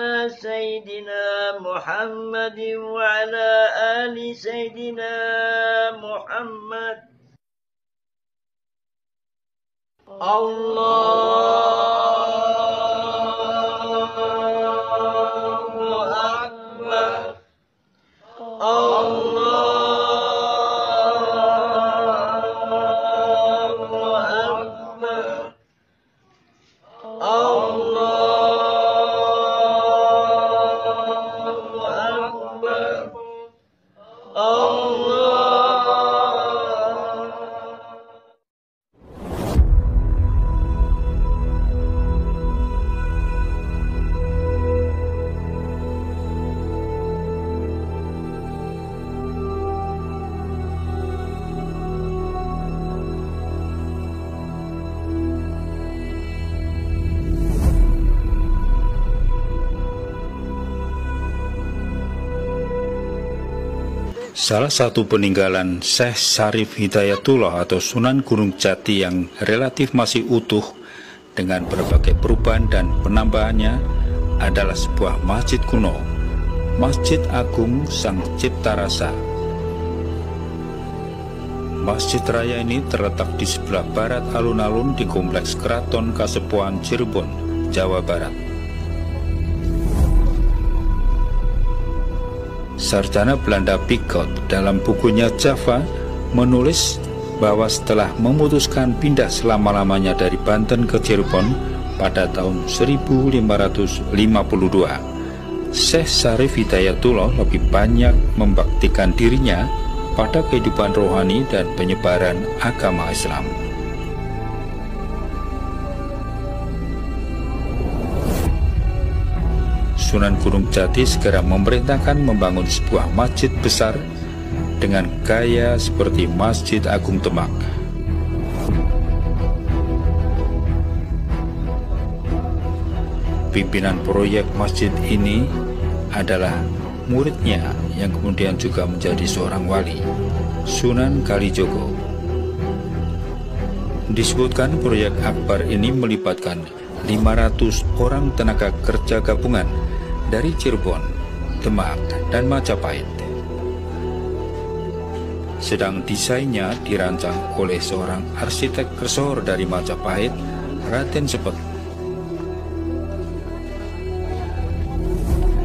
على سيدنا محمد وعلى آل سيدنا محمد. الله أكبر. Salah satu peninggalan Syekh Syarif Hidayatullah atau Sunan Gunung Jati yang relatif masih utuh dengan berbagai perubahan dan penambahannya adalah sebuah masjid kuno, Masjid Agung Sang Cipta Rasa. Masjid Raya ini terletak di sebelah barat alun-alun di Kompleks Keraton Kasepuhan Cirebon, Jawa Barat. Sarjana Belanda Pickett dalam bukunya Java menulis bahwa setelah memutuskan pindah selama-lamanya dari Banten ke Cirebon pada tahun 1552, Syekh Syarif Hidayatullah lebih banyak membaktikan dirinya pada kehidupan rohani dan penyebaran agama Islam. Sunan Gunung Jati segera memerintahkan membangun sebuah masjid besar dengan gaya seperti Masjid Agung Demak. Pimpinan proyek masjid ini adalah muridnya yang kemudian juga menjadi seorang wali, Sunan Kalijogo. Disebutkan proyek akbar ini melibatkan 500 orang tenaga kerja gabungan dari Cirebon, Demak, dan Majapahit. Sedang desainnya dirancang oleh seorang arsitek resor dari Majapahit, Raden Sepet.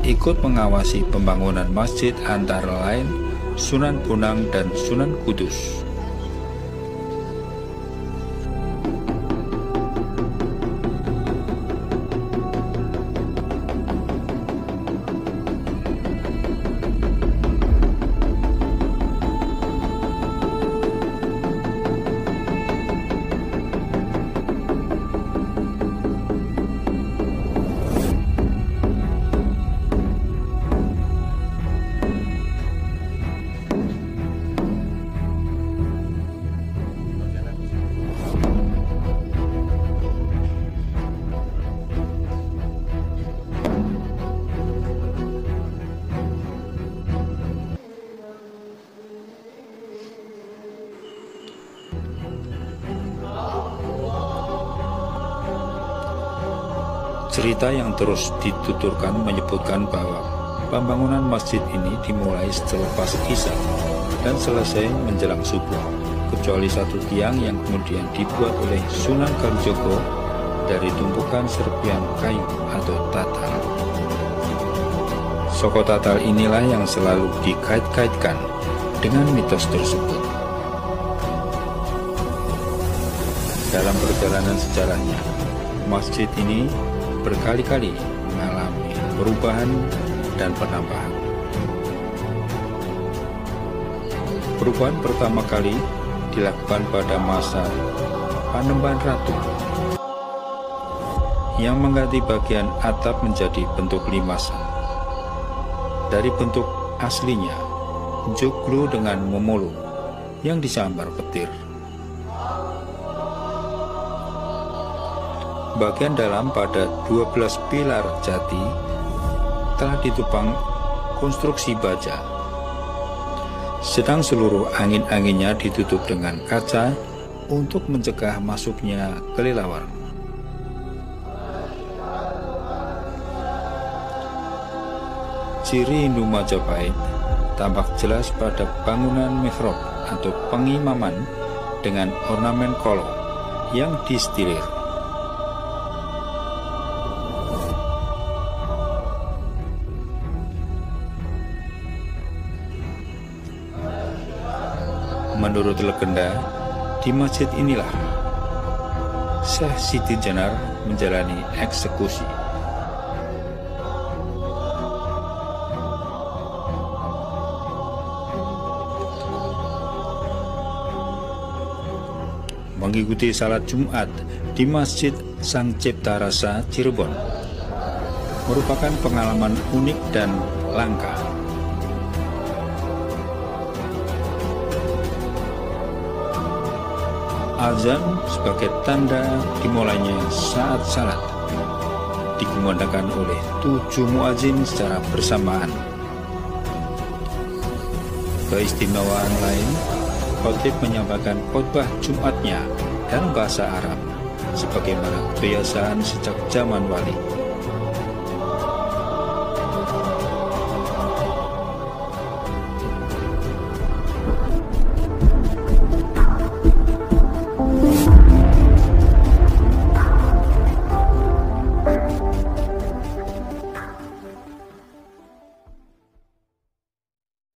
Ikut mengawasi pembangunan masjid antara lain Sunan Bonang dan Sunan Kudus. Cerita yang terus dituturkan menyebutkan bahwa pembangunan masjid ini dimulai selepas Isya dan selesai menjelang subuh, kecuali satu tiang yang kemudian dibuat oleh Sunan Kalijogo dari tumpukan serpian kayu atau tatal. Soko tatal inilah yang selalu dikait-kaitkan dengan mitos tersebut. Dalam perjalanan sejarahnya, masjid ini berkali-kali mengalami perubahan dan penambahan. Perubahan pertama kali dilakukan pada masa Panembahan Ratu yang mengganti bagian atap menjadi bentuk limasan. Dari bentuk aslinya, joglo dengan memulung yang disambar petir. Bagian dalam pada 12 pilar jati telah ditopang konstruksi baja, sedang seluruh angin-anginnya ditutup dengan kaca untuk mencegah masuknya kelelawar. Ciri rindu Majapahit tampak jelas pada bangunan mihrab atau pengimaman dengan ornamen kolom yang distilir. Menurut legenda, di masjid inilah Syekh Siti Jenar menjalani eksekusi. Mengikuti salat Jumat di Masjid Sang Cipta Rasa Cirebon merupakan pengalaman unik dan langka. Azan sebagai tanda dimulainya saat salat dikumandangkan oleh 7 muadzin secara bersamaan. Keistimewaan lain, khotib menyampaikan khotbah Jumatnya dalam bahasa Arab sebagaimana kebiasaan sejak zaman wali.